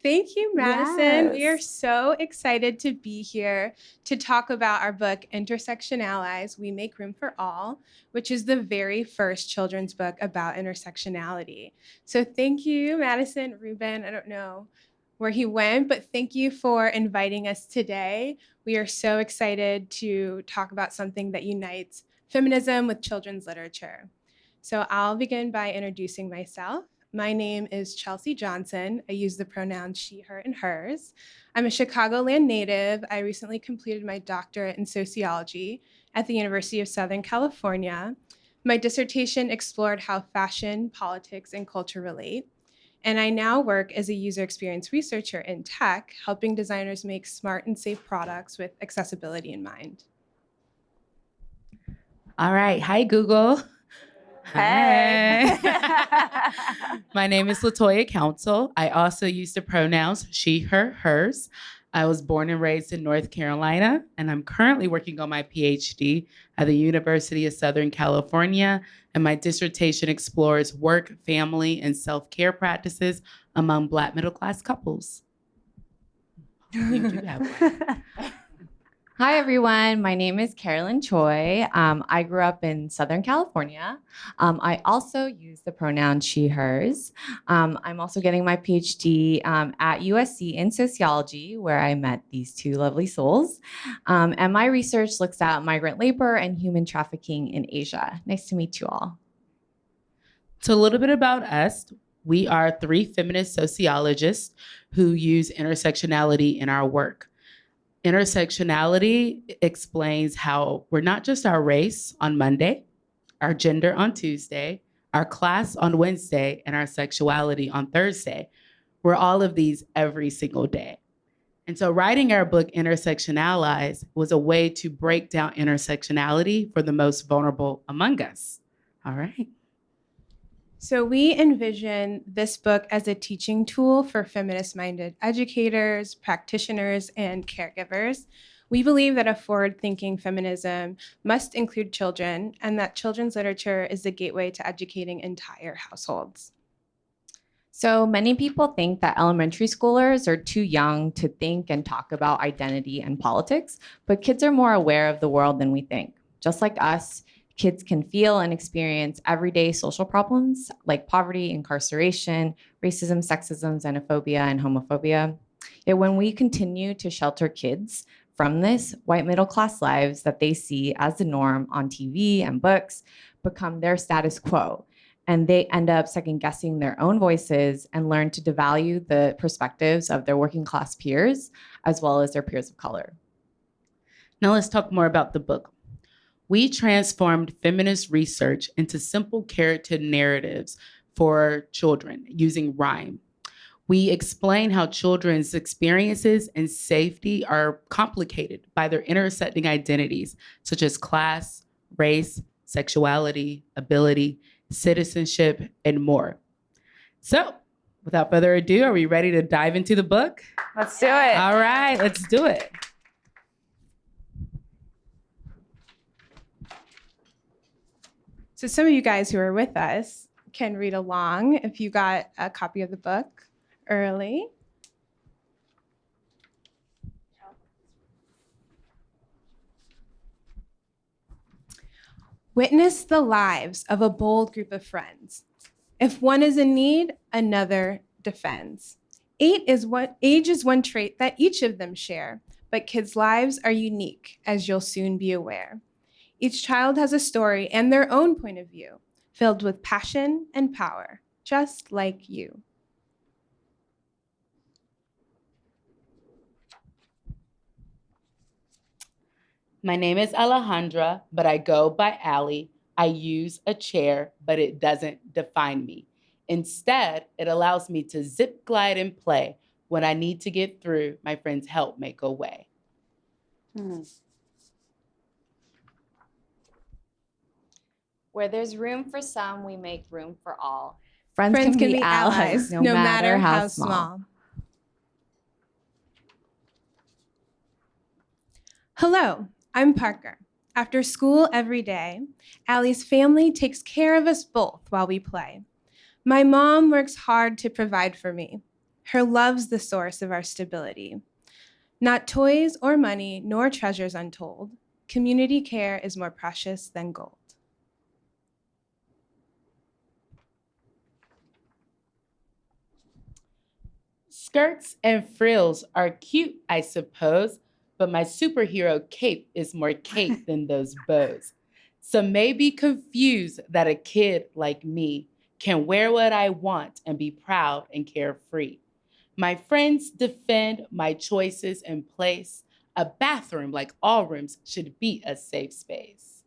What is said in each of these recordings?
Thank you, Madison. We are Yes. so excited to be here to talk about our book, Intersectionallies, We Make Room for All, which is the very first children's book about intersectionality. So thank you, Madison, Ruben. I don't know where he went, but thank you for inviting us today. We are so excited to talk about something that unites feminism with children's literature. So I'll begin by introducing myself. My name is Chelsea Johnson. I use the pronouns she, her, and hers. I'm a Chicagoland native. I recently completed my doctorate in sociology at the University of Southern California. My dissertation explored how fashion, politics, and culture relate. And I now work as a user experience researcher in tech, helping designers make smart and safe products with accessibility in mind. All right. Hi, Google. Hey. Hi. My name is LaToya Council. I also use the pronouns she, her, hers. I was born and raised in North Carolina, and I'm currently working on my PhD at the University of Southern California, and my dissertation explores work, family, and self-care practices among Black middle-class couples. You do have one. Hi, everyone. My name is Carolyn Choi. I grew up in Southern California. I also use the pronoun she, hers. I'm also getting my PhD at USC in sociology, where I met these two lovely souls. And my research looks at migrant labor and human trafficking in Asia. Nice to meet you all. So a little bit about us. We are three feminist sociologists who use intersectionality in our work. Intersectionality explains how we're not just our race on Monday, our gender on Tuesday, our class on Wednesday, and our sexuality on Thursday. We're all of these every single day. And so writing our book, Intersectionallies, was a way to break down intersectionality for the most vulnerable among us. All right. So we envision this book as a teaching tool for feminist-minded educators, practitioners, and caregivers. We believe that a forward-thinking feminism must include children, and that children's literature is the gateway to educating entire households. So many people think that elementary schoolers are too young to think and talk about identity and politics, but kids are more aware of the world than we think. Just like us, kids can feel and experience everyday social problems like poverty, incarceration, racism, sexism, xenophobia, and homophobia. Yet when we continue to shelter kids from this, white middle-class lives that they see as the norm on TV and books become their status quo. And they end up second-guessing their own voices and learn to devalue the perspectives of their working-class peers, as well as their peers of color. Now let's talk more about the book. We transformed feminist research into simple character narratives for children using rhyme. We explain how children's experiences and safety are complicated by their intersecting identities, such as class, race, sexuality, ability, citizenship, and more. So, without further ado, are we ready to dive into the book? Let's do it. All right, let's do it. So some of you guys who are with us can read along if you got a copy of the book early. Witness the lives of a bold group of friends. If one is in need, another defends. Age is one trait that each of them share, but kids' lives are unique, as you'll soon be aware. Each child has a story and their own point of view, filled with passion and power, just like you. My name is Alejandra, but I go by Allie. I use a chair, but it doesn't define me. Instead, it allows me to zip, glide, and play. When I need to get through, my friends help make a way. Where there's room for some, we make room for all. Friends can be allies, no matter how small. Hello, I'm Parker. After school every day, Allie's family takes care of us both while we play. My mom works hard to provide for me. Her love's the source of our stability. Not toys or money, nor treasures untold. Community care is more precious than gold. Skirts and frills are cute, I suppose, but my superhero cape is more cape than those bows. Some may be confused that a kid like me can wear what I want and be proud and carefree. My friends defend my choices in place. A bathroom, like all rooms, should be a safe space.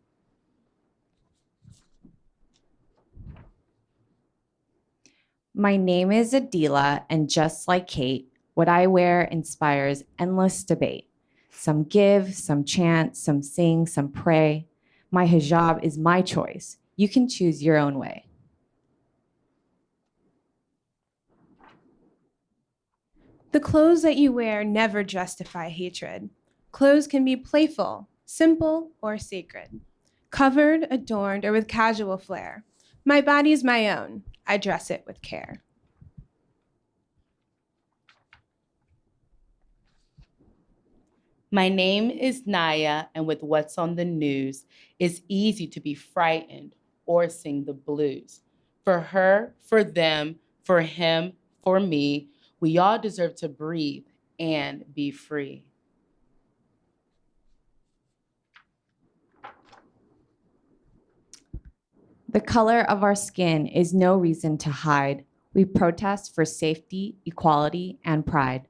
My name is Adila, and just like Kate, what I wear inspires endless debate. Some give, some chant, some sing, some pray. My hijab is my choice. You can choose your own way. The clothes that you wear never justify hatred. Clothes can be playful, simple, or sacred. Covered, adorned, or with casual flair. My body's my own. I dress it with care. My name is Naya, and with what's on the news, it's easy to be frightened or sing the blues. For her, for them, for him, for me, we all deserve to breathe and be free. The color of our skin is no reason to hide. We protest for safety, equality, and pride.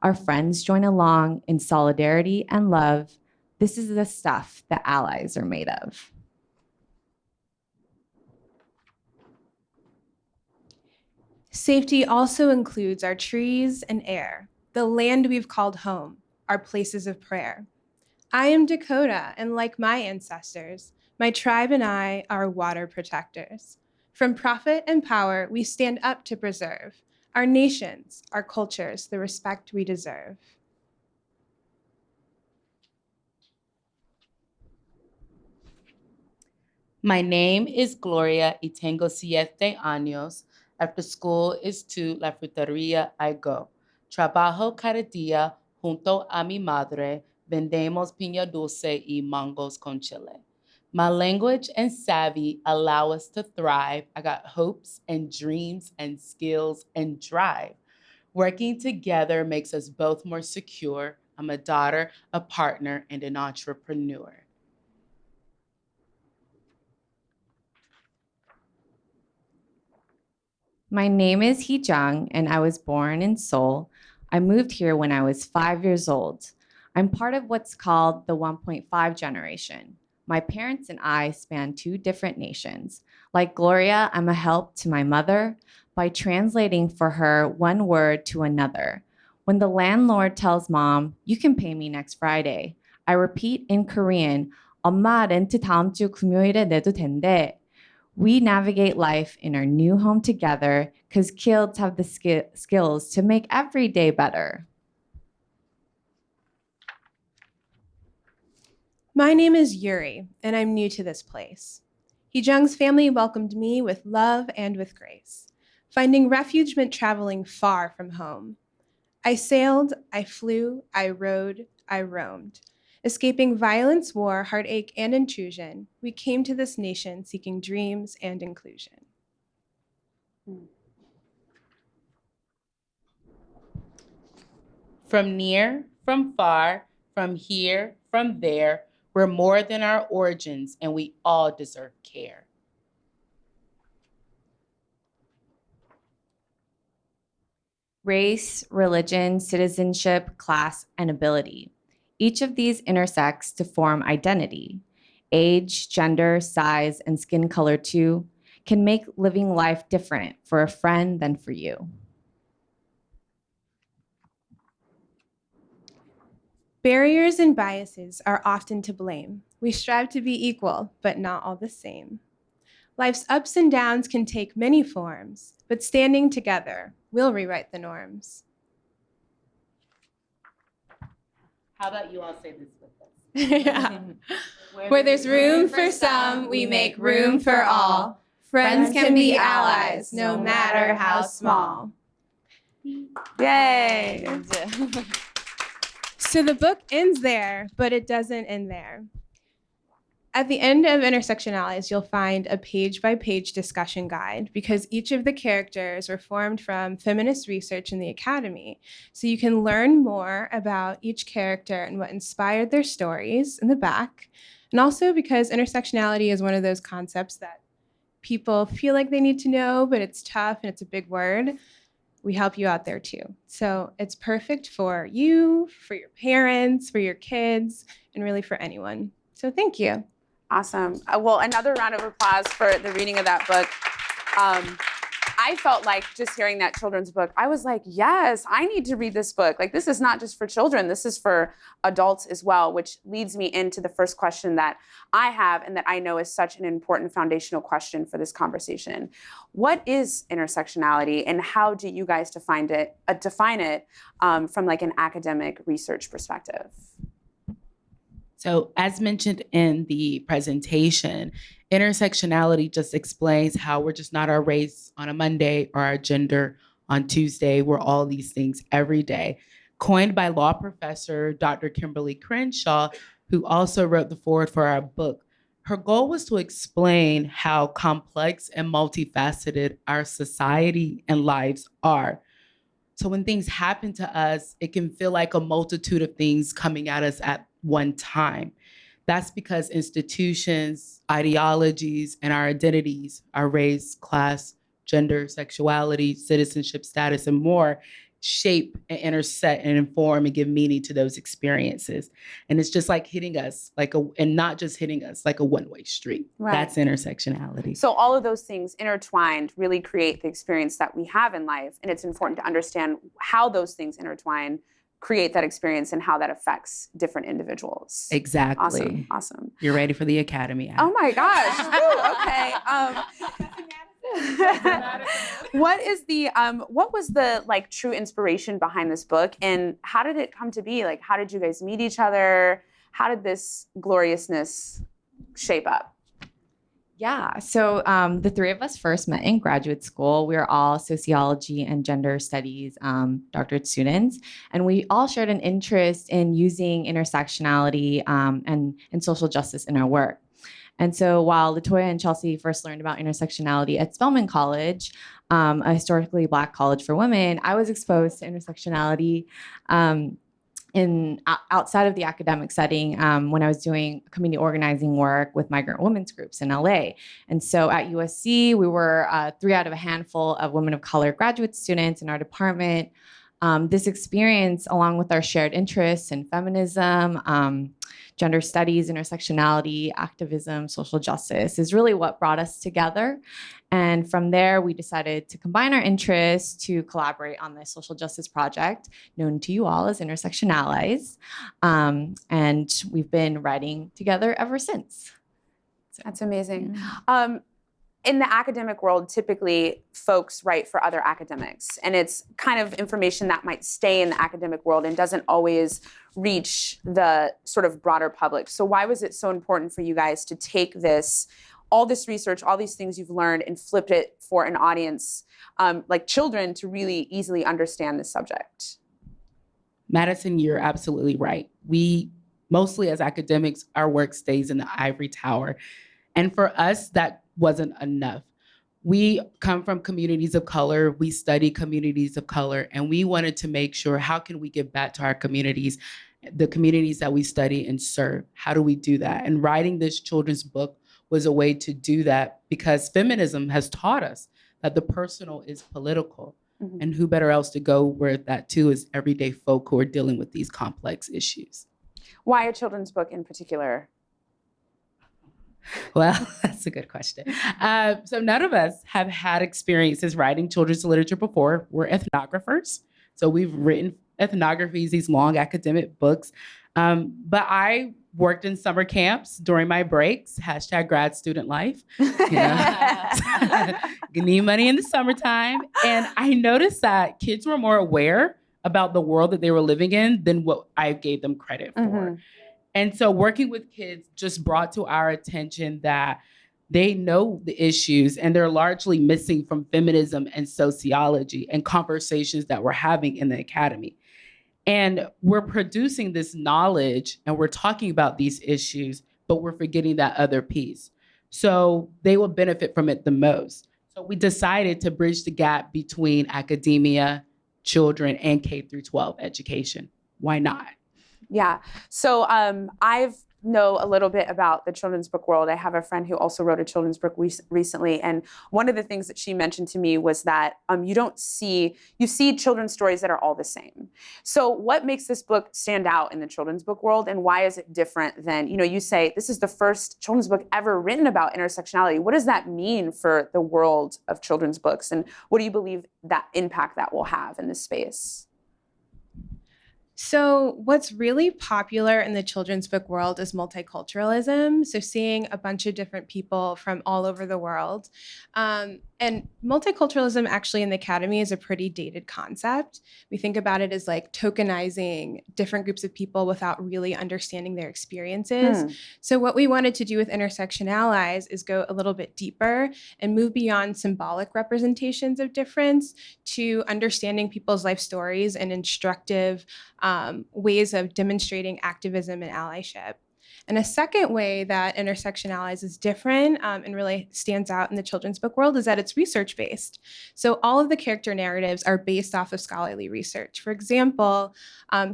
Our friends join along in solidarity and love. This is the stuff that allies are made of. Safety also includes our trees and air, the land we've called home, our places of prayer. I am Dakota, and like my ancestors, my tribe and I are water protectors. From profit and power, we stand up to preserve our nations, our cultures, the respect we deserve. My name is Gloria y tengo 7 años. After school is to la fruteria I go. Trabajo cada día junto a mi madre. Vendemos piña dulce y mangos con chile. My language and savvy allow us to thrive. I got hopes and dreams and skills and drive. Working together makes us both more secure. I'm a daughter, a partner, and an entrepreneur. My name is Hee Jung, and I was born in Seoul. I moved here when I was 5 years old. I'm part of what's called the 1.5 generation. My parents and I span 2 different nations. Like Gloria, I'm a help to my mother by translating for her one word to another. When the landlord tells mom, you can pay me next Friday, I repeat in Korean, 엄마 렌트 다음 주 금요일에 내도 된대. We navigate life in our new home together because kids have the skills to make every day better. My name is Yuri, and I'm new to this place. Hee Jung's family welcomed me with love and with grace. Finding refuge meant traveling far from home. I sailed, I flew, I rode, I roamed. Escaping violence, war, heartache, and intrusion, we came to this nation seeking dreams and inclusion. From near, from far, from here, from there, we're more than our origins, and we all deserve care. Race, religion, citizenship, class, and ability. Each of these intersects to form identity. Age, gender, size, and skin color too can make living life different for a friend than for you. Barriers and biases are often to blame. We strive to be equal, but not all the same. Life's ups and downs can take many forms, but standing together, we'll rewrite the norms. How about you all say this with us? Yeah. Where there's room for some, we make room for all. Friends can be allies, no matter how small. Yay. So the book ends there, but it doesn't end there. At the end of Intersectionallies, you'll find a page-by-page discussion guide because each of the characters were formed from feminist research in the academy. So you can learn more about each character and what inspired their stories in the back. And also because intersectionality is one of those concepts that people feel like they need to know, but it's tough and it's a big word. We help you out there too. So it's perfect for you, for your parents, for your kids, and really for anyone. So thank you. Awesome. Well, another round of applause for the reading of that book. I felt like just hearing that children's book, I was like, yes, I need to read this book. Like, this is not just for children, this is for adults as well, which leads me into the first question that I have and that I know is such an important foundational question for this conversation. What is intersectionality and how do you guys define it from like an academic research perspective? So as mentioned in the presentation, intersectionality just explains how we're just not our race on a Monday or our gender on Tuesday. We're all these things every day. Coined by law professor Dr. Kimberly Crenshaw, who also wrote the foreword for our book. Her goal was to explain how complex and multifaceted our society and lives are. So when things happen to us, it can feel like a multitude of things coming at us at one time. That's because institutions, ideologies, and our identities, our race, class, gender, sexuality, citizenship status, and more, shape and intersect and inform and give meaning to those experiences. And it's just like hitting us, and not just hitting us, like a one-way street. Right. That's intersectionality. So all of those things intertwined really create the experience that we have in life. And it's important to understand how those things intertwine, create that experience and how that affects different individuals. Exactly. Awesome. You're ready for the Academy Act. Oh my gosh. Woo, okay. What was the like true inspiration behind this book and how did it come to be? Like, how did you guys meet each other? How did this gloriousness shape up? Yeah, so the three of us first met in graduate school. We were all sociology and gender studies doctorate students, and we all shared an interest in using intersectionality and social justice in our work. And so while LaToya and Chelsea first learned about intersectionality at Spelman College, a historically Black college for women, I was exposed to intersectionality outside of the academic setting when I was doing community organizing work with migrant women's groups in LA. And so at USC, we were 3 out of a handful of women of color graduate students in our department. This experience, along with our shared interests in feminism, gender studies, intersectionality, activism, social justice, is really what brought us together. And from there, we decided to combine our interests to collaborate on this social justice project known to you all as IntersectionAllies. And we've been writing together ever since. So, that's amazing. In the academic world, typically folks write for other academics, and it's kind of information that might stay in the academic world and doesn't always reach the sort of broader public. So why was it so important for you guys to take all this research, all these things you've learned, and flip it for an audience like children to really easily understand this subject? Madison, you're absolutely right. We, mostly as academics, our work stays in the ivory tower. And for us, that wasn't enough. We come from communities of color, we study communities of color, and we wanted to make sure, how can we give back to our communities, the communities that we study and serve? How do we do that? And writing this children's book was a way to do that because feminism has taught us that the personal is political. Mm-hmm. And who better else to go where that too is everyday folk who are dealing with these complex issues. Why a children's book in particular? Well, that's a good question. So none of us have had experiences writing children's literature before. We're ethnographers. So we've written ethnographies, these long academic books. But I worked in summer camps during my breaks, #grad student life. You need money in the summertime. And I noticed that kids were more aware about the world that they were living in than what I gave them credit for. Mm-hmm. And so working with kids just brought to our attention that They know the issues, and they're largely missing from feminism and sociology and conversations that we're having in the academy. And we're producing this knowledge and we're talking about these issues, but we're forgetting that other piece. So they will benefit from it the most. So we decided to bridge the gap between academia, children, and K through 12 education. Why not? Yeah. So I've know a little bit about the children's book world. I have a friend who also wrote a children's book recently, and one of the things that she mentioned to me was that you see children's stories that are all the same. So what makes this book stand out in the children's book world, and why is it different than, you say this is the first children's book ever written about intersectionality. What does that mean for the world of children's books, and what do you believe that impact that will have in this space? So what's really popular in the children's book world is multiculturalism. So seeing a bunch of different people from all over the world. And multiculturalism actually in the academy is a pretty dated concept. We think about it as like tokenizing different groups of people without really understanding their experiences. So what we wanted to do with Intersectionallies is go a little bit deeper and move beyond symbolic representations of difference to understanding people's life stories and instructive ways of demonstrating activism and allyship. And a second way that Intersectionallies is different and really stands out in the children's book world is that it's research-based. So all of the character narratives are based off of scholarly research. For example,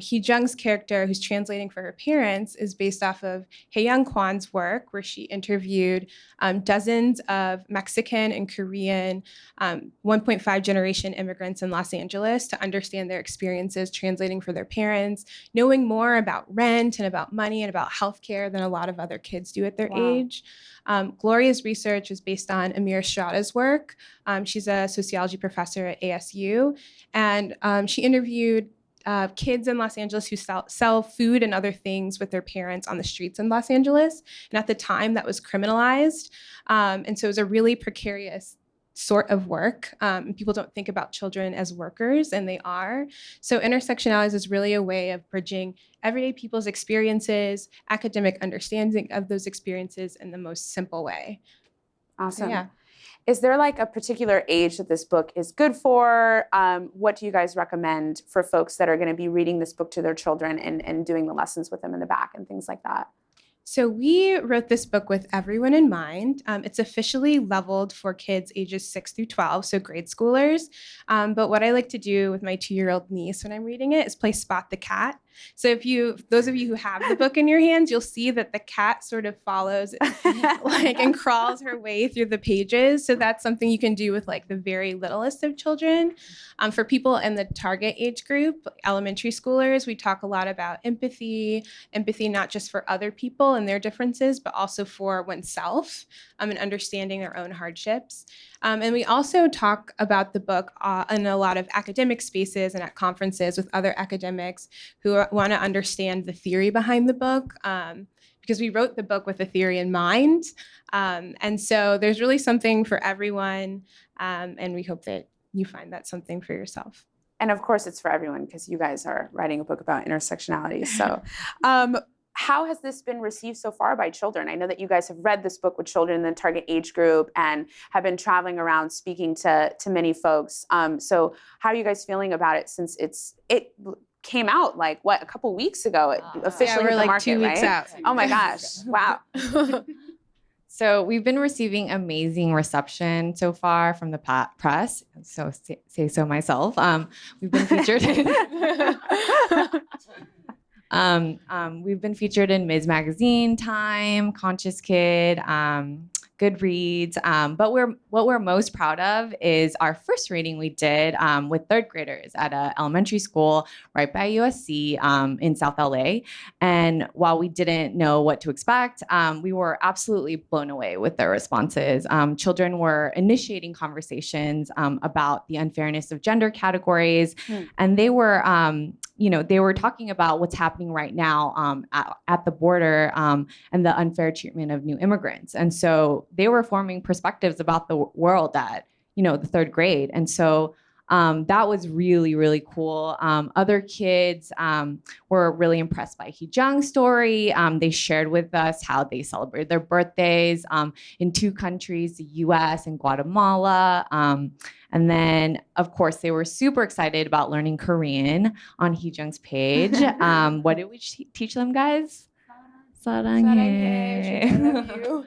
Hee Jung's character, who's translating for her parents, is based off of Hae-young Kwan's work, where she interviewed dozens of Mexican and Korean 1.5 generation immigrants in Los Angeles to understand their experiences translating for their parents, knowing more about rent and about money and about healthcare than a lot of other kids do at their age. Gloria's research is based on Amira Strada's work. She's a sociology professor at ASU, and she interviewed kids in Los Angeles who sell food and other things with their parents on the streets in Los Angeles. And at the time, that was criminalized. And so it was a really precarious sort of work. People don't think about children as workers, and they are. So Intersectionality is really a way of bridging everyday people's experiences, academic understanding of those experiences in the most simple way. Awesome. So, yeah. Is there like a particular age that this book is good for? What do you guys recommend for folks that are going to be reading this book to their children and doing the lessons with them in the back and things like that? So we wrote this book with everyone in mind. It's officially leveled for kids ages 6 through 12, so grade schoolers. But what I like to do with my 2-year-old niece when I'm reading it is play Spot the Cat. So those of you who have the book in your hands, you'll see that the cat sort of follows and crawls her way through the pages. So that's something you can do with like the very littlest of children. For people in the target age group, elementary schoolers, we talk a lot about empathy not just for other people and their differences, but also for oneself and understanding their own hardships. And we also talk about the book in a lot of academic spaces and at conferences with other academics who want to understand the theory behind the book, because we wrote the book with a theory in mind. And so there's really something for everyone, and we hope that you find that something for yourself. And of course, it's for everyone because you guys are writing a book about intersectionality. So how has this been received so far by children? I know that you guys have read this book with children in the target age group and have been traveling around speaking to many folks. So how are you guys feeling about it since it came out like a couple weeks ago? It officially hit the like market, 2 weeks right? out. Oh my gosh! Wow. So we've been receiving amazing reception so far from the press. So say so myself. We've been featured. We've been featured in Ms. Magazine, Time, Conscious Kid, Goodreads. But what we're most proud of is our first reading we did with third graders at an elementary school right by USC in South LA. And while we didn't know what to expect, we were absolutely blown away with their responses. Children were initiating conversations about the unfairness of gender categories, and they were they were talking about what's happening right now at the border and the unfair treatment of new immigrants. And so they were forming perspectives about the world at, the third grade. And so That was really, really cool. Other kids were really impressed by Hee-jung's story. They shared with us how they celebrated their birthdays in 2 countries, the US and Guatemala. And then, of course, they were super excited about learning Korean on Hee-jung's page. What did we teach them, guys? Saranghae, I love you.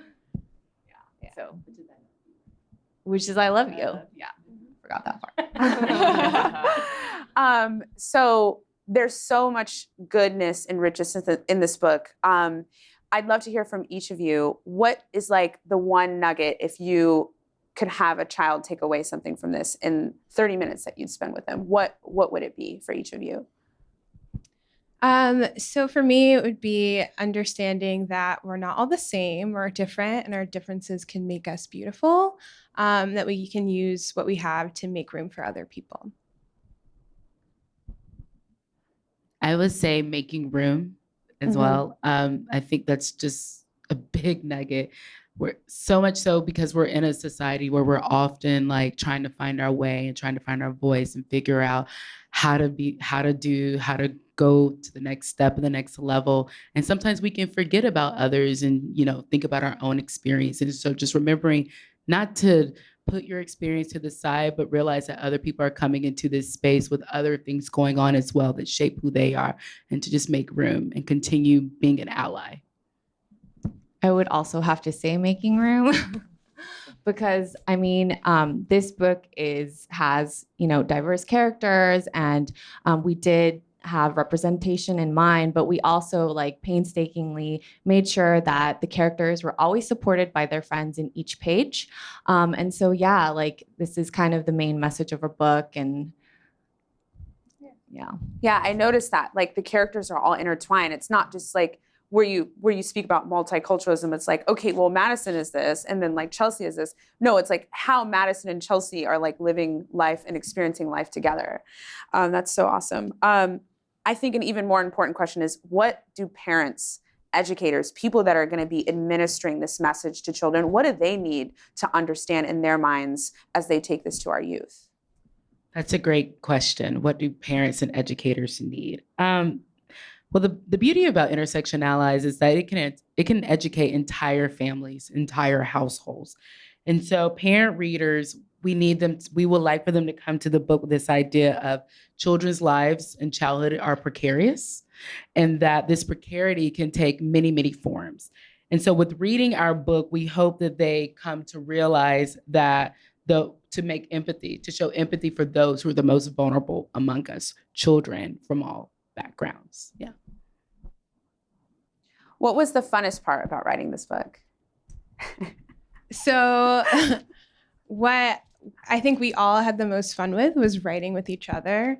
So, which is I love you. Yeah, forgot that part. So there's so much goodness and richness in this book. I'd love to hear from each of you. What is like the one nugget, if you could have a child take away something from this in 30 minutes that you'd spend with them? What would it be for each of you? So for me, it would be understanding that we're not all the same, we're different, and our differences can make us beautiful, that we can use what we have to make room for other people. I would say making room as well. I think that's just a big nugget. We're so much so because we're in a society where we're often like trying to find our way and trying to find our voice and figure out how to go to the next step and the next level. And sometimes we can forget about others and, think about our own experience. And so just remembering not to put your experience to the side, but realize that other people are coming into this space with other things going on as well that shape who they are, and to just make room and continue being an ally. I would also have to say making room because this book has diverse characters, and we did have representation in mind, but we also painstakingly made sure that the characters were always supported by their friends in each page. And so, this is kind of the main message of our book. And yeah, I noticed that the characters are all intertwined. It's not just where you speak about multiculturalism, it's okay, well, Madison is this, and then Chelsea is this. No, it's how Madison and Chelsea are living life and experiencing life together. That's so awesome. I think an even more important question is, what do parents, educators, people that are going to be administering this message to children, what do they need to understand in their minds as they take this to our youth? That's a great question. What do parents and educators need? Well, the beauty about IntersectionAllies is that it can educate entire families, entire households. And so parent readers, we would like for them to come to the book with this idea of children's lives and childhood are precarious, and that this precarity can take many, many forms. And so with reading our book, we hope that they come to realize that to show empathy for those who are the most vulnerable among us, children from all backgrounds. Yeah. What was the funnest part about writing this book? So what I think we all had the most fun with was writing with each other.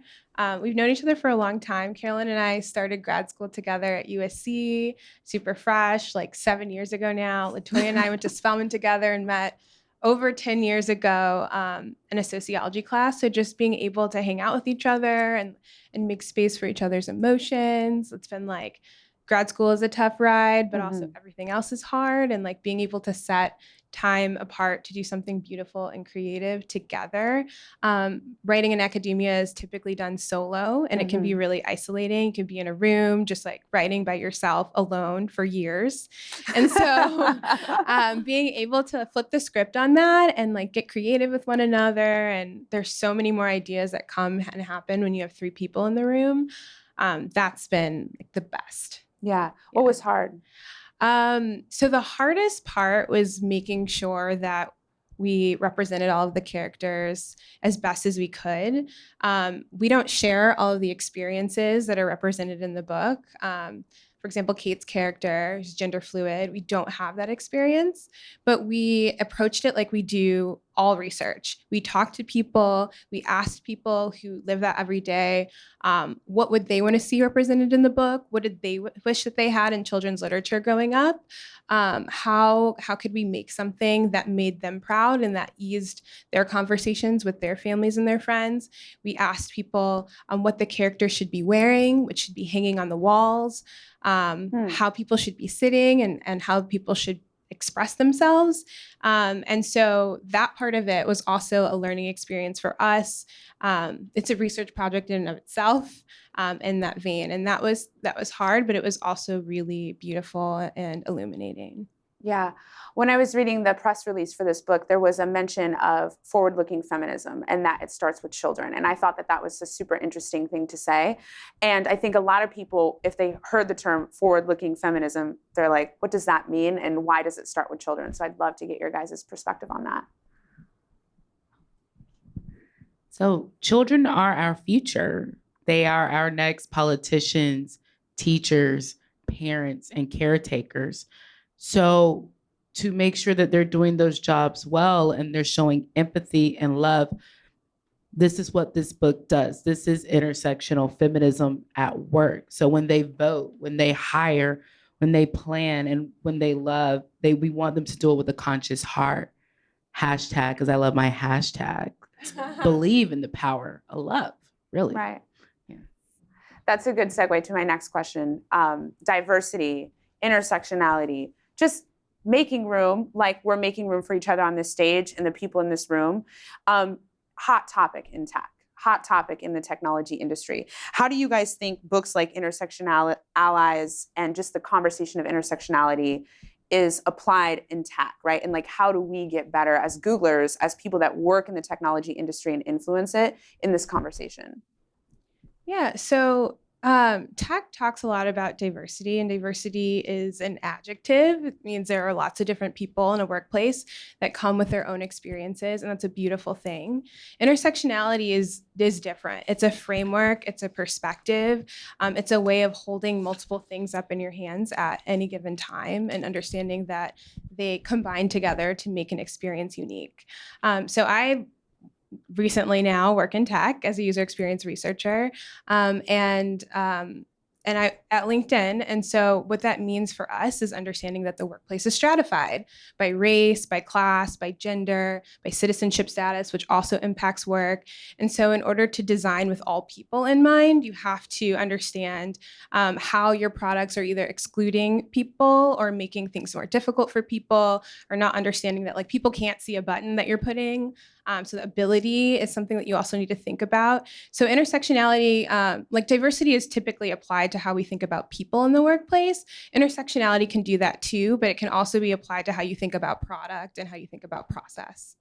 We've known each other for a long time. Carolyn and I started grad school together at USC, super fresh, 7 years ago now. LaToya and I went to Spelman together and met over 10 years ago in a sociology class. So just being able to hang out with each other and make space for each other's emotions. It's been grad school is a tough ride, but also everything else is hard. And being able to set time apart to do something beautiful and creative together. Writing in academia is typically done solo, and it can be really isolating. You can be in a room just writing by yourself alone for years. And so being able to flip the script on that and get creative with one another. And there's so many more ideas that come and happen when you have 3 people in the room. That's been the best. Yeah. What was hard? So the hardest part was making sure that we represented all of the characters as best as we could. We don't share all of the experiences that are represented in the book. For example, Kate's character is gender fluid. We don't have that experience, but we approached it like we do all research. We talked to people, we asked people who live that every day, what would they want to see represented in the book? What did they wish that they had in children's literature growing up? How could we make something that made them proud and that eased their conversations with their families and their friends? We asked people what the character should be wearing, what should be hanging on the walls, how people should be sitting, and how people should express themselves. And so that part of it was also a learning experience for us. It's a research project in and of itself, in that vein. And that was hard, but it was also really beautiful and illuminating. Yeah. When I was reading the press release for this book, there was a mention of forward-looking feminism and that it starts with children. And I thought that that was a super interesting thing to say. And I think a lot of people, if they heard the term forward-looking feminism, they're like, what does that mean? And why does it start with children? So I'd love to get your guys' perspective on that. So children are our future. They are our next politicians, teachers, parents, and caretakers. So to make sure that they're doing those jobs well and they're showing empathy and love, this is what this book does. This is intersectional feminism at work. So when they vote, when they hire, when they plan, and when they love, we want them to do it with a conscious heart. Hashtag, because I love my hashtag. Believe in the power of love, really. Right. Yeah. That's a good segue to my next question. Diversity, intersectionality, just making room, like we're making room for each other on this stage and the people in this room. Hot topic in tech, hot topic in the technology industry. How do you guys think books like Intersectionallies and just the conversation of intersectionality is applied in tech, right? And like, how do we get better as Googlers, as people that work in the technology industry and influence it in this conversation? Yeah, so tech talks a lot about diversity, and diversity is an adjective. It means there are lots of different people in a workplace that come with their own experiences, and that's a beautiful thing. Intersectionality is different. It's a framework, it's a perspective, it's a way of holding multiple things up in your hands at any given time and understanding that they combine together to make an experience unique. So I recently now work in tech as a user experience researcher, and I at LinkedIn. And so what that means for us is understanding that the workplace is stratified by race, by class, by gender, by citizenship status, which also impacts work. And so in order to design with all people in mind, you have to understand how your products are either excluding people or making things more difficult for people, or not understanding that like people can't see a button that you're putting. So the ability is something that you also need to think about. So intersectionality, like diversity is typically applied to how we think about people in the workplace. Intersectionality can do that too, but it can also be applied to how you think about product and how you think about process.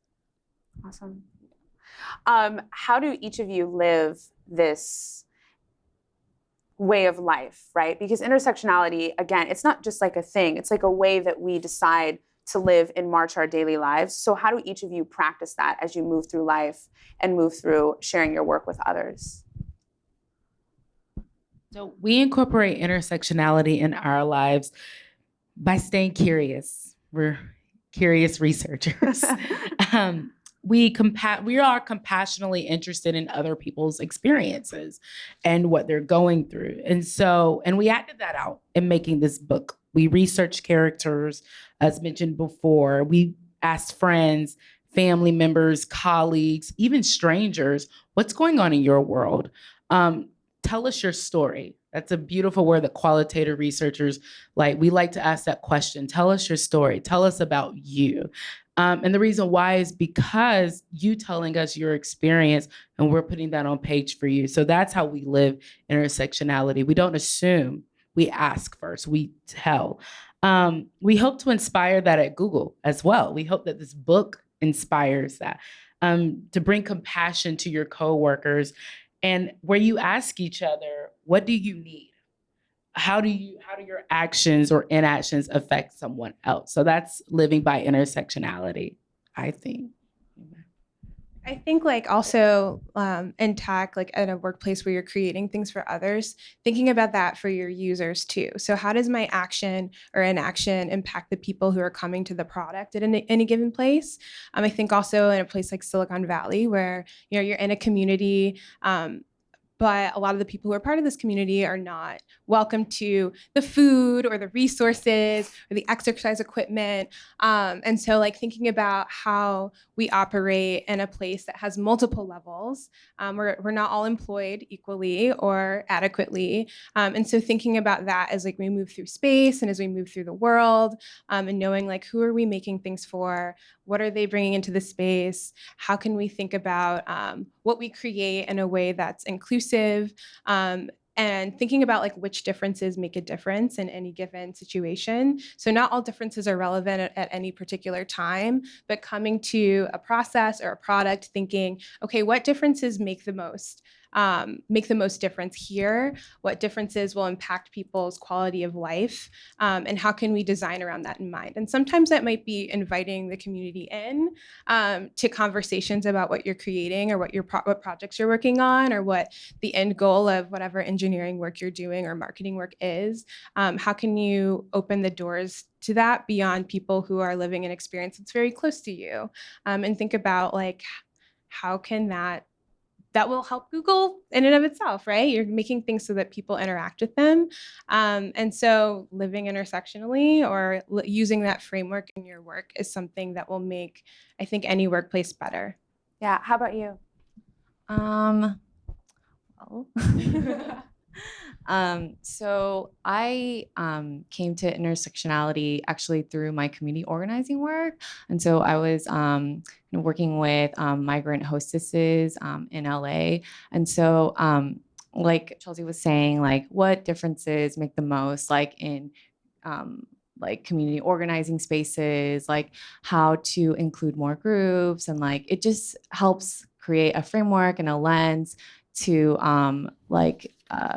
Awesome. How do each of you live this way of life, right? Because intersectionality, again, it's not just like a thing, it's like a way that we decide to live and march our daily lives. So how do each of you practice that as you move through life and move through sharing your work with others? So we incorporate intersectionality in our lives by staying curious. We're curious researchers. We are compassionately interested in other people's experiences and what they're going through. And we acted that out in making this book. We researched characters, as mentioned before. We asked friends, family members, colleagues, even strangers, what's going on in your world? Tell us your story. That's a beautiful word that qualitative researchers like. We like to ask that question. Tell us your story. Tell us about you. And the reason why is because you telling us your experience and we're putting that on page for you. So that's how we live intersectionality. We don't assume, we ask first, we tell. We hope to inspire that at Google as well. We hope that this book inspires that, to bring compassion to your coworkers, and where you ask each other, what do you need? How do your actions or inactions affect someone else? So that's living by intersectionality, I think. I think like also in tech, like at a workplace where you're creating things for others, thinking about that for your users too. So how does my action or inaction impact the people who are coming to the product at any given place? I think also in a place like Silicon Valley where you're in a community, but a lot of the people who are part of this community are not welcome to the food or the resources or the exercise equipment. And so like thinking about how we operate in a place that has multiple levels, we're not all employed equally or adequately. And so thinking about that as like we move through space and as we move through the world, and knowing like who are we making things for, what are they bringing into the space, how can we think about what we create in a way that's inclusive, and thinking about like which differences make a difference in any given situation. So not all differences are relevant at any particular time, but coming to a process or a product thinking, okay, what differences make the most difference here? What differences will impact people's quality of life? And how can we design around that in mind? And sometimes that might be inviting the community in to conversations about what you're creating or what projects you're working on or what the end goal of whatever engineering work you're doing or marketing work is. How can you open the doors to that beyond people who are living an experience that's very close to you? And think about like, how can that will help Google in and of itself, right? You're making things so that people interact with them. And so living intersectionally or using that framework in your work is something that will make, I think, any workplace better. Yeah, how about you? Well, so I came to intersectionality actually through my community organizing work. And so I was working with migrant hostesses in LA. And so like Chelsea was saying, like what differences make the most, like in like community organizing spaces, like how to include more groups, and like it just helps create a framework and a lens to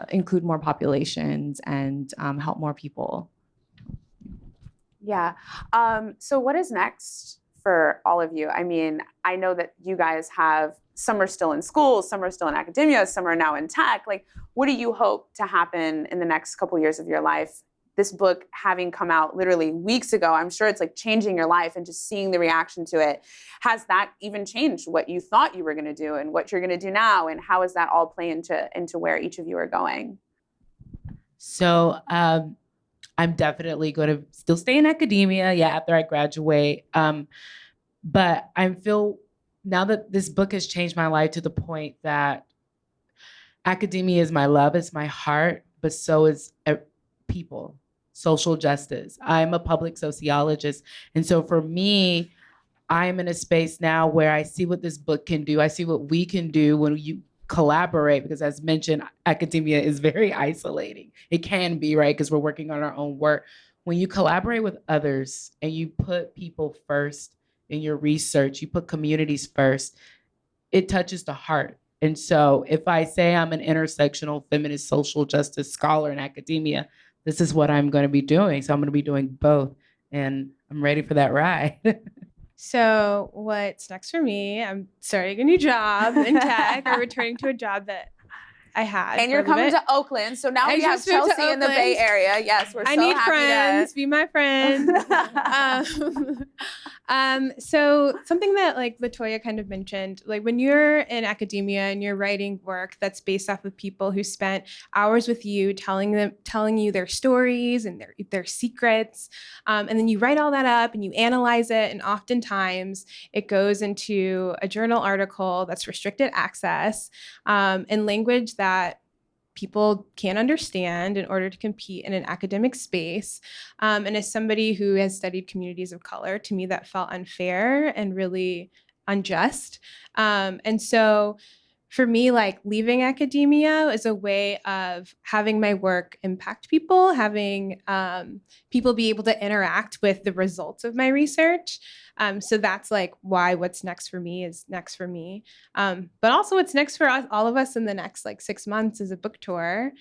include more populations and help more people. Yeah. So what is next for all of you? I mean, I know that you guys have, some are still in school, some are still in academia, some are now in tech. Like, what do you hope to happen in the next couple years of your life? This book having come out literally weeks ago, I'm sure it's like changing your life, and just seeing the reaction to it. Has that even changed what you thought you were going to do and what you're going to do now? And how does that all play into where each of you are going? So I'm definitely going to still stay in academia, after I graduate. But I feel now that this book has changed my life to the point that academia is my love, it's my heart, but so is people, social justice. I'm a public sociologist. And so for me, I'm in a space now where I see what this book can do. I see what we can do when you collaborate, because as mentioned, academia is very isolating. It can be, right? Because we're working on our own work. When you collaborate with others and you put people first in your research, you put communities first, it touches the heart. And so if I say I'm an intersectional feminist social justice scholar in academia, this is what I'm going to be doing. So I'm going to be doing both. And I'm ready for that ride. So what's next for me? I'm starting a new job in tech or returning to a job that I had. And you're coming to Oakland. So now we have Chelsea in the Bay Area. Yes, we're so happy. I need friends. Be my friend. So something that like LaToya kind of mentioned, like when you're in academia and you're writing work that's based off of people who spent hours with you, telling you their stories and their secrets, and then you write all that up and you analyze it, and oftentimes it goes into a journal article that's restricted access in language that people can't understand in order to compete in an academic space. And as somebody who has studied communities of color, to me that felt unfair and really unjust. And so for me, like leaving academia is a way of having my work impact people, having people be able to interact with the results of my research. So that's like why what's next for me is next for me. But also what's next for us, all of us in the next like 6 months is a book tour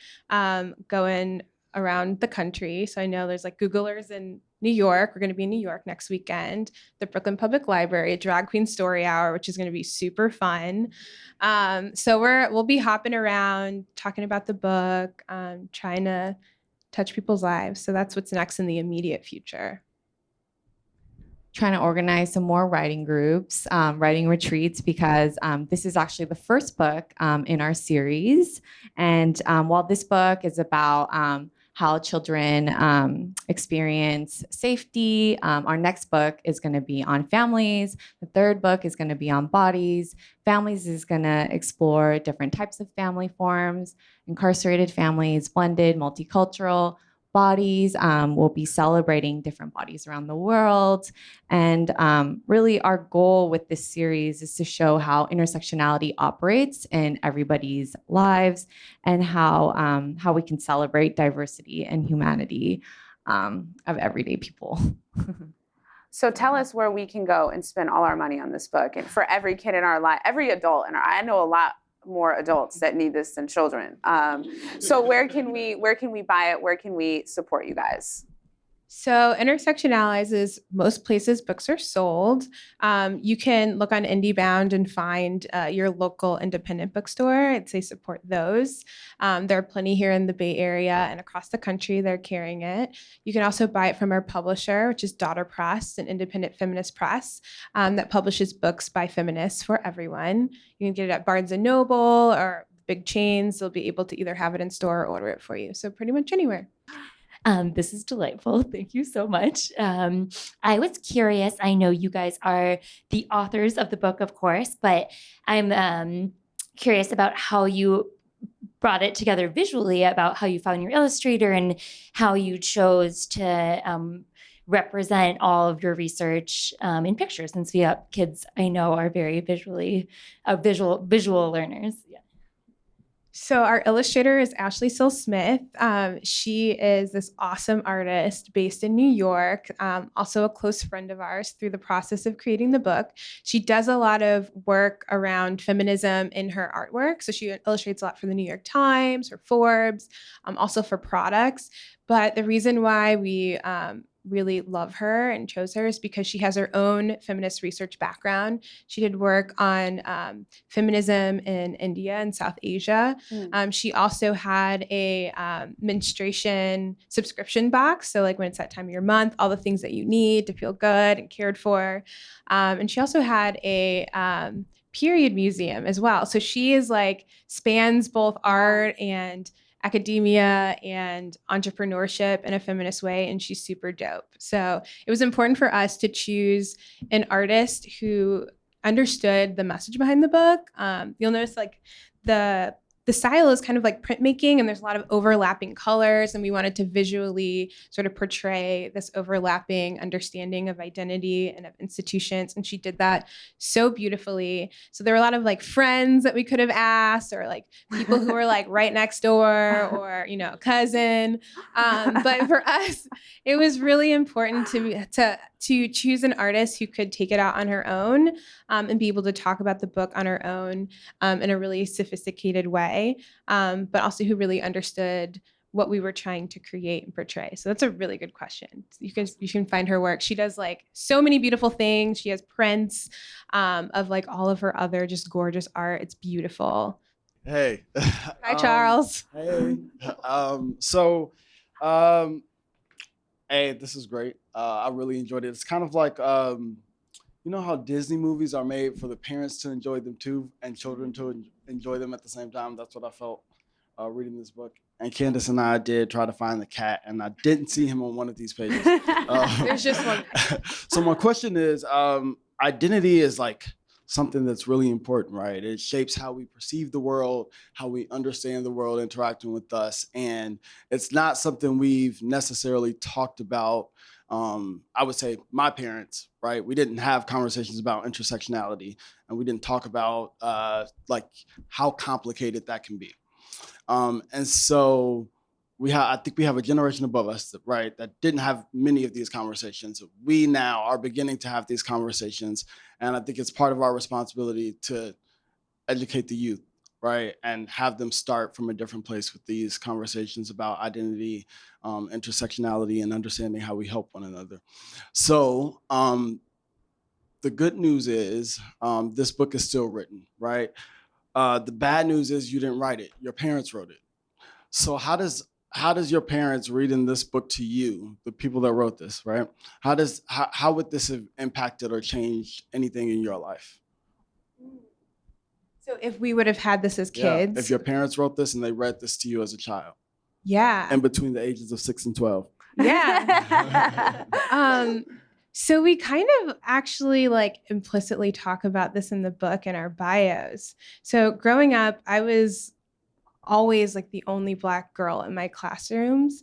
going around the country. So I know there's like Googlers in New York. We're going to be in New York next weekend, the Brooklyn Public Library, Drag Queen Story Hour, which is going to be super fun. So we'll be hopping around, talking about the book, trying to touch people's lives. So that's what's next in the immediate future. trying to organize some more writing groups, writing retreats, because this is actually the first book in our series. And while this book is about how children experience safety, our next book is going to be on families. The third book is going to be on bodies. Families is going to explore different types of family forms, incarcerated families, blended, multicultural. Bodies, we'll be celebrating different bodies around the world. And really our goal with this series is to show how intersectionality operates in everybody's lives and how we can celebrate diversity and humanity of everyday people. So tell us where we can go and spend all our money on this book, and for every kid in our life, every adult in our, I know a lot more adults that need this than children. So where can we buy it? Where can we support you guys? So IntersectionAllies is most places books are sold. You can look on IndieBound and find your local independent bookstore. I'd say support those. There are plenty here in the Bay Area and across the country that are carrying it. You can also buy it from our publisher, which is Daughter Press, an independent feminist press that publishes books by feminists for everyone. You can get it at Barnes & Noble or big chains. They'll be able to either have it in store or order it for you. So pretty much anywhere. This is delightful. Thank you so much. I was curious. I know you guys are the authors of the book, of course, but I'm curious about how you brought it together visually, about how you found your illustrator and how you chose to represent all of your research in pictures, since we have kids I know are very visual learners. Yeah. So our illustrator is Ashley Sill Smith. She is this awesome artist based in New York, also a close friend of ours through the process of creating the book. She does a lot of work around feminism in her artwork. So she illustrates a lot for the New York Times or Forbes, also for products. But the reason why we really love her and chose her is because she has her own feminist research background. She did work on feminism in India and South Asia. She also had a menstruation subscription box. So like when it's that time of your month, all the things that you need to feel good and cared for. And she also had a period museum as well. So she is like spans both art and academia and entrepreneurship in a feminist way, and she's super dope. So it was important for us to choose an artist who understood the message behind the book. You'll notice like the style is kind of like printmaking, and there's a lot of overlapping colors, and we wanted to visually sort of portray this overlapping understanding of identity and of institutions, and she did that so beautifully. So there were a lot of like friends that we could have asked, or like people who were like right next door, or a cousin. But for us, it was really important to choose an artist who could take it out on her own and be able to talk about the book on her own in a really sophisticated way, but also who really understood what we were trying to create and portray. So that's a really good question. You can find her work. She does like so many beautiful things. She has prints of like all of her other just gorgeous art. It's beautiful. Hey. Hi, Charles. Hey. Hey, this is great. I really enjoyed it. It's kind of like, you know how Disney movies are made for the parents to enjoy them too, and children to enjoy them at the same time? That's what I felt reading this book. And Candace and I did try to find the cat, and I didn't see him on one of these pages. There's just one. So my question is, identity is like something that's really important, right? It shapes how we perceive the world, how we understand the world interacting with us. And it's not something we've necessarily talked about. I would say my parents, right? We didn't have conversations about intersectionality, and we didn't talk about like how complicated that can be. And so I think we have a generation above us, right, that didn't have many of these conversations. We now are beginning to have these conversations, and I think it's part of our responsibility to educate the youth, right, and have them start from a different place with these conversations about identity, intersectionality, and understanding how we help one another. So the good news is this book is still written, right? The bad news is you didn't write it. Your parents wrote it. So how does how does your parents reading this book to you, the people that wrote this, right? How would this have impacted or changed anything in your life? So if we would have had this as Yeah, kids, if your parents wrote this and they read this to you as a child, yeah, in between the ages of 6 and 12. yeah. So we kind of actually like implicitly talk about this in the book in our bios. So growing up, I was always like the only Black girl in my classrooms.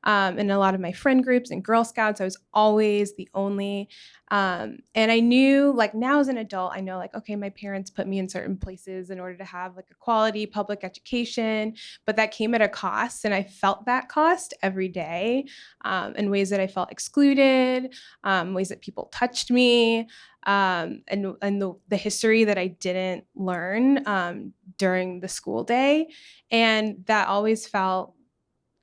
In a lot of my friend groups and Girl Scouts, I was always the only. And I knew, like now as an adult, I know like, okay, my parents put me in certain places in order to have like a quality public education, but that came at a cost. And I felt that cost every day in ways that I felt excluded, ways that people touched me, and the history that I didn't learn during the school day. And that always felt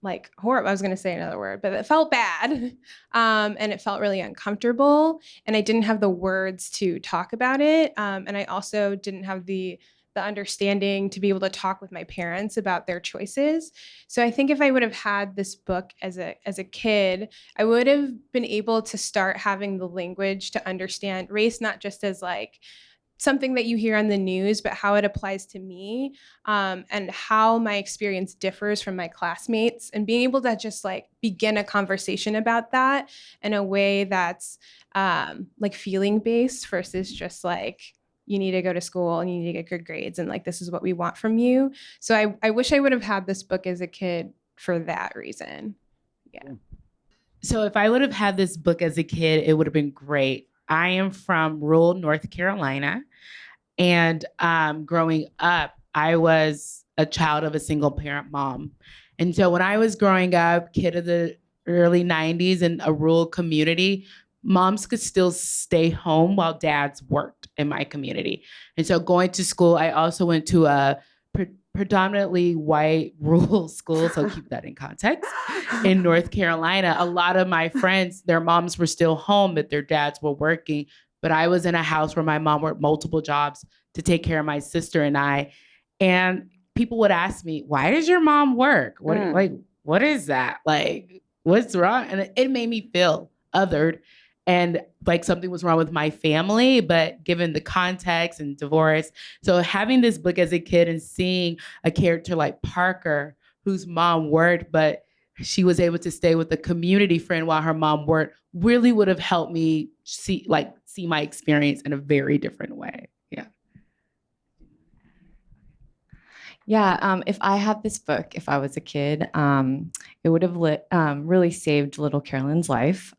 like horrible. I was going to say another word, but it felt bad. And it felt really uncomfortable. And I didn't have the words to talk about it. And I also didn't have the understanding to be able to talk with my parents about their choices. So I think if I would have had this book as a kid, I would have been able to start having the language to understand race, not just as like something that you hear on the news, but how it applies to me, and how my experience differs from my classmates, and being able to just like begin a conversation about that in a way that's like feeling based versus just like, you need to go to school and you need to get good grades and like this is what we want from you. So I wish I would have had this book as a kid for that reason. Yeah. So if I would have had this book as a kid, it would have been great. I am from rural North Carolina, and growing up, I was a child of a single parent mom. And so when I was growing up, kid of the early 90s in a rural community, moms could still stay home while dads worked in my community. And so going to school, I also went to a predominantly white rural school, so keep that in context. In North Carolina, a lot of my friends, their moms were still home, but their dads were working. But I was in a house where my mom worked multiple jobs to take care of my sister and I. And people would ask me, why does your mom work? What is that? Like, what's wrong? And it made me feel othered and like something was wrong with my family, but given the context and divorce. So having this book as a kid and seeing a character like Parker, whose mom worked, but she was able to stay with a community friend while her mom worked, really would have helped me see my experience in a very different way. Yeah. Yeah, if I had this book, if I was a kid, it would have really saved little Carolyn's life.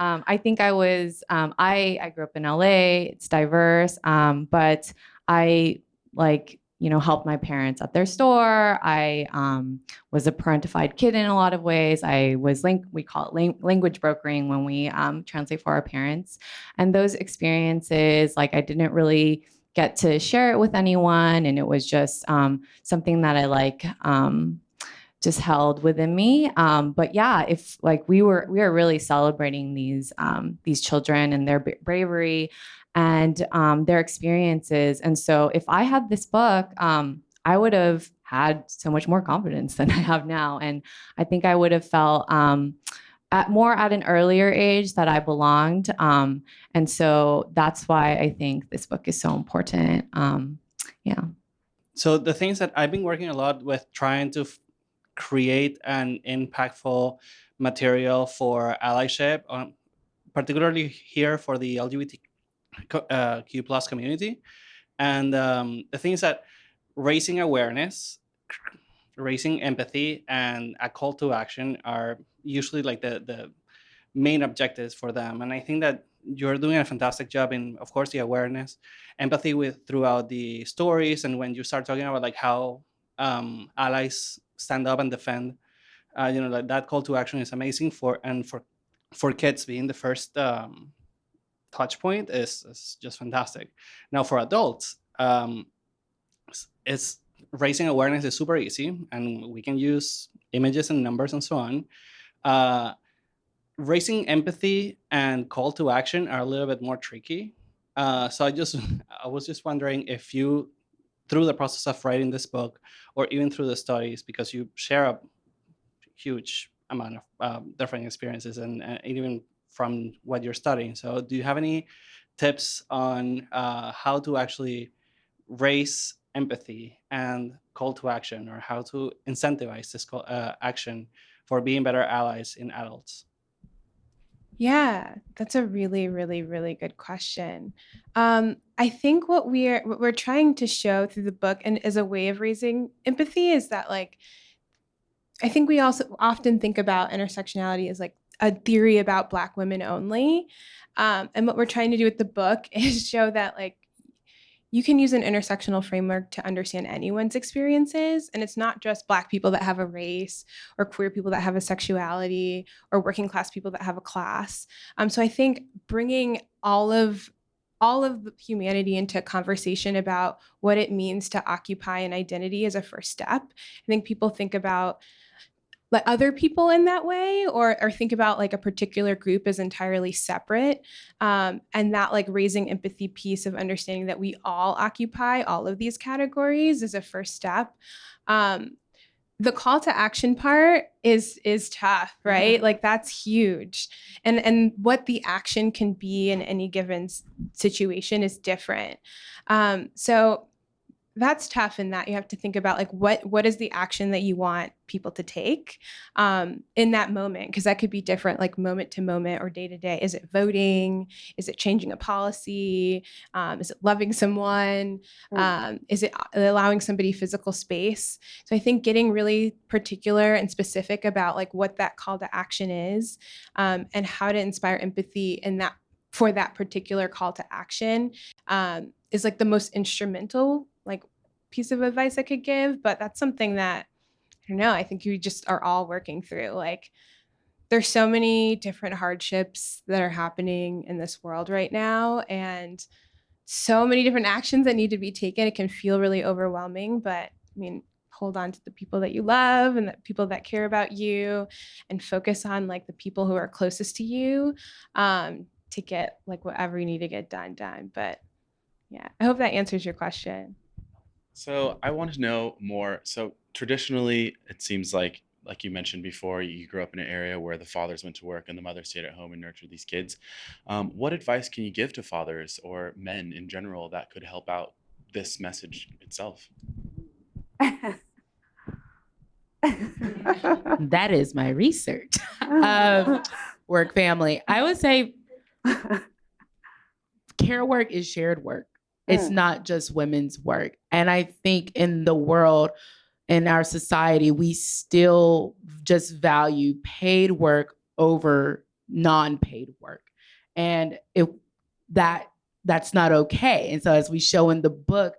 I think I was, I grew up in LA, it's diverse, but I helped my parents at their store. I was a parentified kid in a lot of ways. I was we call it language brokering when we translate for our parents. And those experiences, like I didn't really get to share it with anyone. And it was just something that I just held within me. But yeah, if like we are really celebrating these children and their bravery and their experiences. And so if I had this book, I would have had so much more confidence than I have now. And I think I would have felt at an earlier age that I belonged. And so that's why I think this book is so important. Yeah. So the things that I've been working a lot with trying to create an impactful material for allyship, particularly here for the LGBTQ plus community. And the things that raising awareness, raising empathy, and a call to action are usually like the main objectives for them. And I think that you're doing a fantastic job in, of course, the awareness, empathy throughout the stories. And when you start talking about like how allies stand up and defend, like that call to action is amazing for kids being the first touch point is just fantastic. Now for adults, it's raising awareness is super easy, and we can use images and numbers and so on. Raising empathy and call to action are a little bit more tricky. So I was just wondering if you through the process of writing this book, or even through the studies, because you share a huge amount of different experiences, and even from what you're studying. So do you have any tips on how to actually raise empathy and call to action, or how to incentivize this action for being better allies in adults? Yeah, that's a really, really, really good question. I think what we're trying to show through the book and as a way of raising empathy is that like I think we also often think about intersectionality as like a theory about Black women only. And what we're trying to do with the book is show that like you can use an intersectional framework to understand anyone's experiences. And it's not just Black people that have a race, or queer people that have a sexuality, or working class people that have a class. So I think bringing all of the humanity into a conversation about what it means to occupy an identity is a first step. I think people think about like other people in that way, or think about like a particular group as entirely separate, and that like raising empathy piece of understanding that we all occupy all of these categories is a first step. The call to action part is tough, right? Like that's huge, and what the action can be in any given situation is different. So that's tough in that you have to think about like what is the action that you want people to take in that moment, because that could be different like moment to moment or day to day. Is it voting? Is it changing a policy? Is it loving someone? Is it allowing somebody physical space? So I think getting really particular and specific about like what that call to action is, and how to inspire empathy in that for that particular call to action, is like the most instrumental like piece of advice I could give. But that's something that I don't know, I think you just are all working through. Like there's so many different hardships that are happening in this world right now, and so many different actions that need to be taken. It can feel really overwhelming, but I mean, hold on to the people that you love and the people that care about you, and focus on like the people who are closest to you, to get like whatever you need to get done. But yeah, I hope that answers your question. So I want to know more. So traditionally, it seems like you mentioned before, you grew up in an area where the fathers went to work and the mothers stayed at home and nurtured these kids. What advice can you give to fathers or men in general that could help out this message itself? That is my research. Work family. I would say care work is shared work. It's not just women's work. And I think in the world, in our society, we still just value paid work over non-paid work. And that's not okay. And so as we show in the book,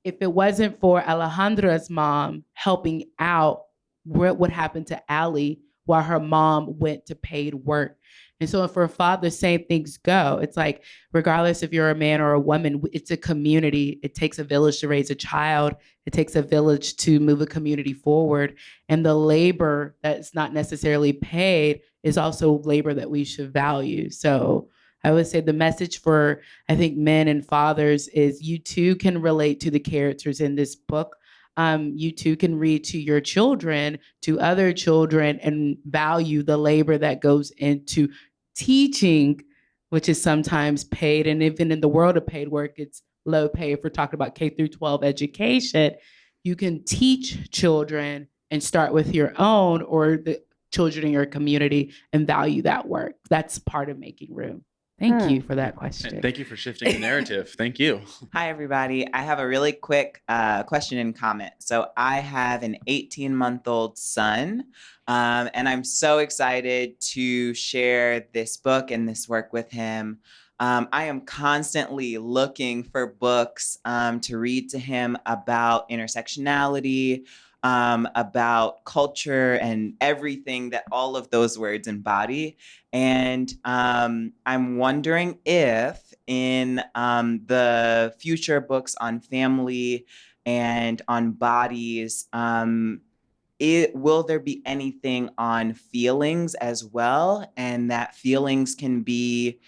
if it wasn't for Alejandra's mom helping out, what would happen to Allie while her mom went to paid work? And so for a father, same things go. It's like, regardless if you're a man or a woman, it's a community. It takes a village to raise a child. It takes a village to move a community forward. And the labor that's not necessarily paid is also labor that we should value. So I would say the message for, I think, men and fathers is you too can relate to the characters in this book. You too can read to your children, to other children, and value the labor that goes into teaching, which is sometimes paid. And even in the world of paid work, it's low pay. If we're talking about K through 12 education, you can teach children and start with your own or the children in your community and value that work. That's part of making room. Thank you for that question. And thank you for shifting the narrative. Thank you. Hi, everybody. I have a really quick question and comment. So I have an 18-month-old son, and I'm so excited to share this book and this work with him. I am constantly looking for books to read to him about intersectionality, about culture, and everything that all of those words embody. And I'm wondering if in the future books on family and on bodies, will there be anything on feelings as well? And that feelings can be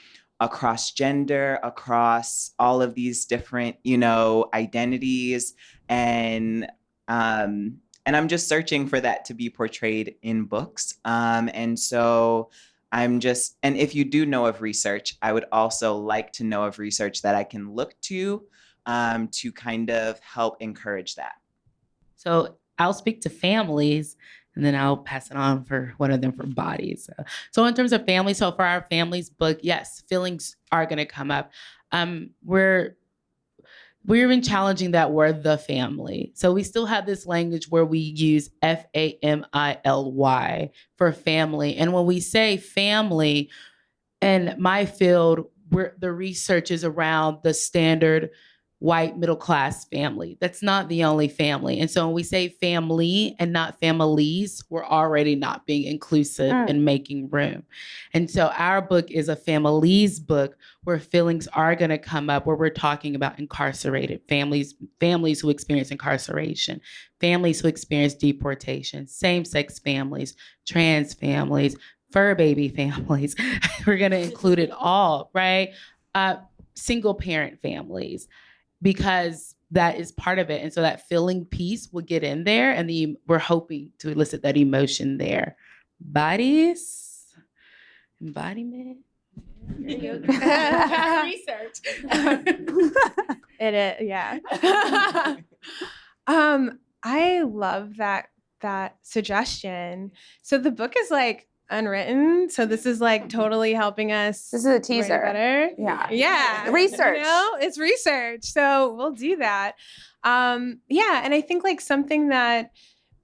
across gender, across all of these different, identities. And I'm just searching for that to be portrayed in books. And so and if you do know of research, I would also like to know of research that I can look to kind of help encourage that. So I'll speak to families, and then I'll pass it on for one of them for bodies. So in terms of families, so for our families book, yes, feelings are going to come up. We're even challenging that word, the family. So we still have this language where we use family for family. And when we say family, in my field, the research is around the standard white middle class family. That's not the only family. And so when we say family and not families, we're already not being inclusive and making room. And so our book is a families book where feelings are going to come up, where we're talking about incarcerated families who experience incarceration, families who experience deportation, same-sex families, trans families, fur baby families. We're going to include it all, right? Single parent families, because that is part of it. And so that feeling piece will get in there, and we're hoping to elicit that emotion there. Bodies, embodiment. Research. It is, yeah. I love that suggestion. So the book is like unwritten. So this is like totally helping us. This is a teaser. Better. Yeah. Yeah. Research. It's research. So we'll do that. Yeah. And I think like something that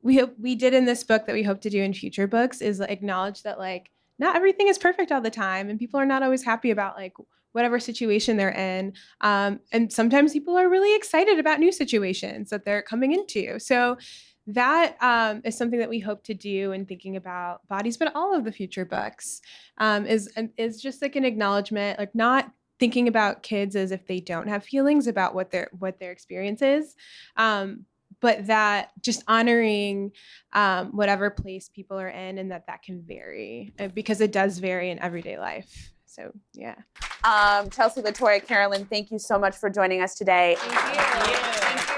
we did in this book that we hope to do in future books is like, acknowledge that like not everything is perfect all the time, and people are not always happy about like whatever situation they're in. And sometimes people are really excited about new situations that they're coming into. So that is something that we hope to do in thinking about bodies, but all of the future books is just like an acknowledgement, like not thinking about kids as if they don't have feelings about what their experience is, but that just honoring whatever place people are in, and that can vary because it does vary in everyday life. So yeah. Chelsea, LaToya, Carolyn, thank you so much for joining us today. Thank you.